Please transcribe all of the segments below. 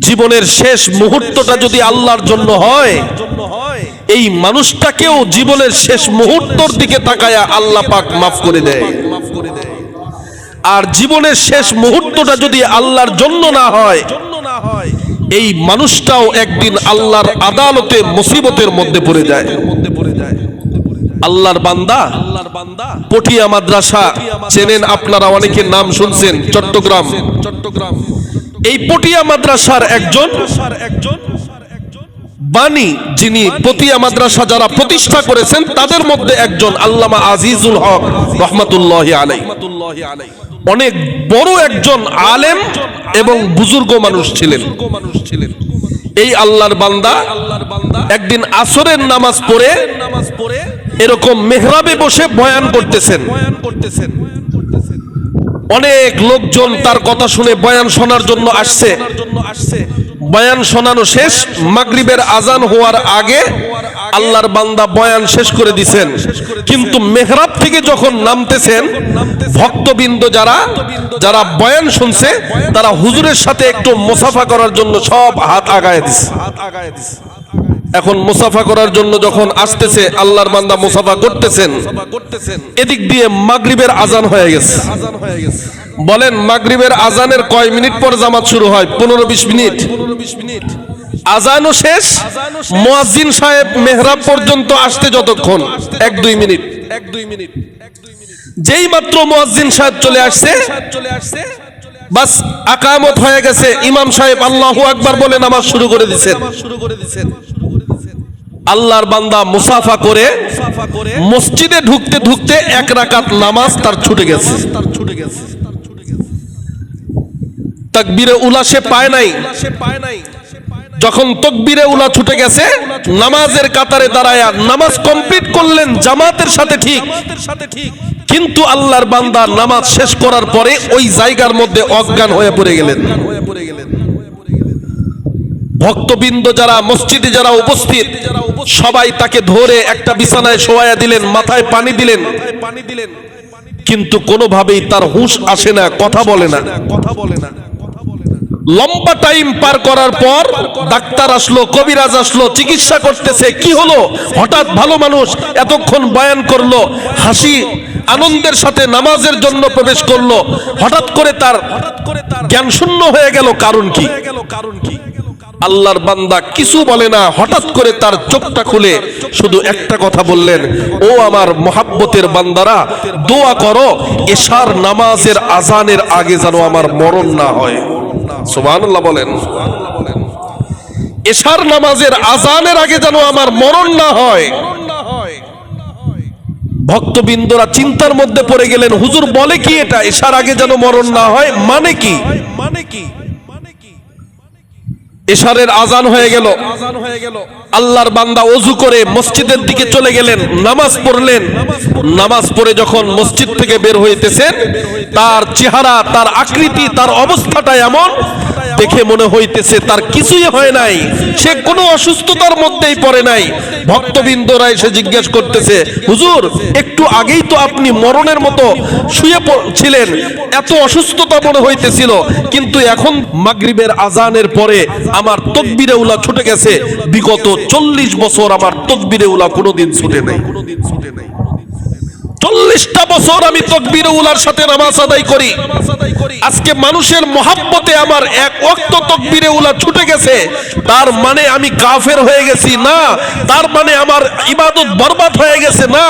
জীবনের শেষ মুহূর্তটা যদি আল্লাহর জন্য হয়, এই মানুষটাকেও জীবনের শেষ মুহূর্তের দিকে তাকায়া আল্লাহ পাক মাফ করে দেয়। আর জীবনের শেষ মুহূর্তটা যদি আল্লাহর জন্য না হয়, এই মানুষটাও একদিন আল্লাহর আদালতে মুসিবতের মধ্যে পড়ে যায়। আল্লাহর বান্দা পটিয়া মাদ্রাসা চেনেন আপনারা, অনেকের নাম শুনছেন, চট্টগ্রাম। এই পটিয়া মাদ্রাসার একজন বাণী, যিনি পটিয়া মাদ্রাসা যারা প্রতিষ্ঠা করেছেন তাদের মধ্যে একজন আল্লামা আজিজুল হক রহমাতুল্লাহি আলাইহি। অনেক বড় একজন আলেম এবং বুজুর্গ মানুষ ছিলেন। এই আল্লাহর বান্দা একদিন আসরের নামাজ পড়ে এরকম মেহরাবে বসে বয়ান করতেছেন। অনেক লোকজন তার কথা শুনে বয়ান শোনার জন্য আসছে। বয়ান শোনানো শেষ, মাগরিবের আজান হওয়ার আগে আল্লাহর বান্দা বয়ান শেষ করে দিয়েছেন। কিন্তু মেহরাব থেকে যখন নামতেছেন, ভক্তবৃন্দ যারা বয়ান শুনছে তারা হুজুরের সাথে একটু মুসাফা করার জন্য সব হাত আগায় দিছে। এখন মুসাফা করার জন্য যখন আসতেছে, আল্লাহর বান্দা মুসাফা করতেছেন, এদিক দিয়ে মাগরিবের আজান হয়ে গেছে। বলেন মাগরিবের আজানের কয় মিনিট পর জামাত শুরু হয়? 15-20 মিনিট। আজানও শেষ, মুয়াজ্জিন সাহেব মেহরাব পর্যন্ত আসতে যতক্ষণ 1-2 মিনিট। যেই মাত্র মুয়াজ্জিন সাহেব চলে আসছে, বাস আকামত হয়ে গেছে। ইমাম সাহেব আল্লাহু আকবার বলে নামাজ শুরু করে দিয়েছেন। আল্লাহর বান্দা মুসাফা করে মসজিদে ঢুকতে ঢুকতে 1 রাকাত নামাজ তার ছুটে গেছে। তাকবীরে উলা সে পায় নাই। যখন তাকবীরে উলা ছুটে গেছে, নামাজের কাতারে দাঁড়ায়া নামাজ কমপ্লিট করলেন জামাতের সাথে ঠিক। কিন্তু আল্লাহর বান্দা নামাজ শেষ করার পরে ওই জায়গার মধ্যে অজ্ঞান হয়ে পড়ে গেলেন। ভক্তবৃন্দ যারা মসজিদে যারা উপস্থিত, সবাই তাকে ধরে একটা বিছানায় শোয়ায়া দিলেন, মাথায় পানি দিলেন, কিন্তু কোনোভাবেই তার হুঁশ আসে না, কথা বলে না। লম্বা টাইম পার করার পর ডাক্তার আসলো, কবিরাজ আসলো, চিকিৎসা করতেছে। কি হলো? হঠাৎ ভালো মানুষ এতক্ষণ বয়ান করলো, হাসি আনন্দের সাথে নামাজের জন্য প্রবেশ করলো, হঠাৎ করে তার জ্ঞান শূন্য হয়ে গেল। কারণ কি? আল্লাহর বান্দা কিছু বলে না, হঠাৎ করে তার চোখটা খুলে শুধু একটা কথা বললেন, ও আমার মহাব্বতের বান্দারা, দোয়া করো এশার নামাজের আজানের আগে যেন আমার মরণ না হয়। সুবহানাল্লাহ বলেন। এশার নামাজের আজানের আগে যেন আমার মরণ না হয়। ভক্তবৃন্দরা চিন্তার মধ্যে পড়ে গেলেন, হুজুর বলে কি এটা? এশার আগে যেন মরণ না হয় মানে কি? এশারের আজান হয়ে গেল। আল্লাহর বান্দা ওযু করে মসজিদের দিকে চলে গেলেন, নামাজ পড়লেন। নামাজ পড়ে যখন মসজিদ থেকে বের হইতেছেন, তার চেহারা, তার আকৃতি, তার অবস্থাটা এমন দেখে মনে হইতেছে তার কিছুই হয় নাই, সে কোনো অসুস্থতার মধ্যেই পড়ে নাই। ভক্তবৃন্দরা এসে জিজ্ঞেস করতেছে, হুজুর একটু আগেই তো আপনি মরণের মতো শুয়ে ছিলেন, এত অসুস্থতা মনে হইতেছিল, কিন্তু এখন মাগরিবের আজানের পরে আমার তাকবীরে উলা ছুটে গেছে। বিগত 40 বছর আমার তাকবীরে উলা কোনোদিন ছুটে নাই। 40টা বছর আমি তাকবীরে উলার সাথে নামাজ আদায় করি। আজকে মানুষের মহাব্বতে আমার 1 ওয়াক্ত তাকবীরে উলা ছুটে গেছে, তার মানে আমি কাফের হয়ে গেছি না, তার মানে আমার ইবাদত বরবাদ হয়ে গেছে না,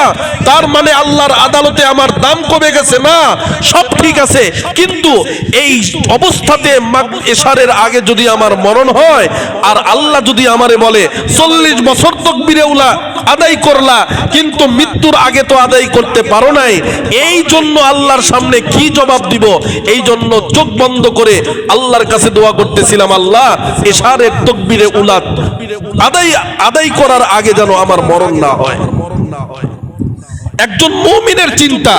তার মানে আল্লাহর আদালতে আমার দাম কমে গেছে না। সব ঠিক আছে, কিন্তু এই অবস্থাতে এশারের আগে যদি আমার মরণ হয়, আর আল্লাহ যদি আমারে বলে 40 বছর তাকবীরে উলা আদায় করলা, কিন্তু মৃত্যুর আগে তো আদায় করতে পারো নাই, এই জন্য আল্লাহর সামনে কি জবাব দিব? এই জন্য চোখ বন্ধ করে আল্লাহর কাছে দোয়া করতেছিলাম, আল্লাহ এশারের তাকবীরে উলা আদায় করার আগে যেন আমার মরণ না হয়। একজন মুমিনের চিন্তা,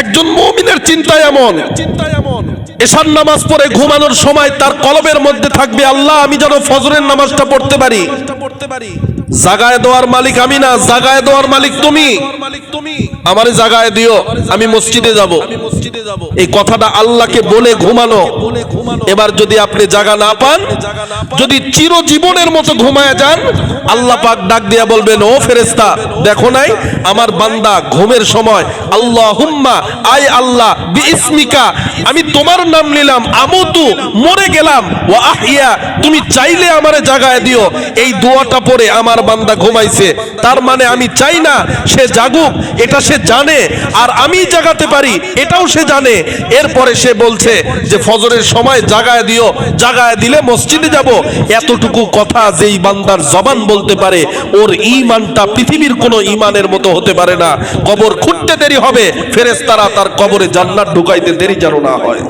একজন মুমিনের চিন্তা এমন, এশার নামাজ পড়ে ঘুমানোর সময় তার কলবের মধ্যে থাকবে, আল্লাহ আমি যেন ফজরের নামাজটা পড়তে পারি। জাগায় দেওয়ার মালিক আমি না, জাগায় দেওয়ার মালিক তুমি, আমারে জাগায় দিও, আমি মসজিদে যাব। এই কথাটা আল্লাহকে বলে ঘুমানো। এবার যদি আপনি জাগা না পান, যদি চিরজীবনের মতো ঘুমায় যান, আল্লাহ পাক ডাক দিয়া বলবেন, ও ফেরেশতা দেখো নাই আমার বান্দা ঘুমের সময় আল্লাহুম্মা, আয় আল্লাহ, বিইসমিকা, আমি তোমার নাম নিলাম, আমুতু, মরে গেলাম, ওয়া আহিয়া, তুমি চাইলে আমারে জাগায় দিও। এই দোয়াটা পড়ে আমার বান্দা ঘুমাইছে। তার মানে আমি চাই না সে জাগুক, এটা সে জানে, আর আমি জাগাতে পারি এটাও সে জানে। এরপরে সে বলছে যে ফজরের সময় জাগায় দিও, জাগায় দিলে মসজিদে যাব। এতটুকু কথা যেই বান্দার জবান বলতে পারে, ওর ঈমানটা পৃথিবীর কোনো ঈমানের মতো হতে পারে না। কবর খুঁড়তে দেরি হবে, ফেরেশতারা তার কবরে জান্নাত ঢুকাইতে দেরি যেন না হয়।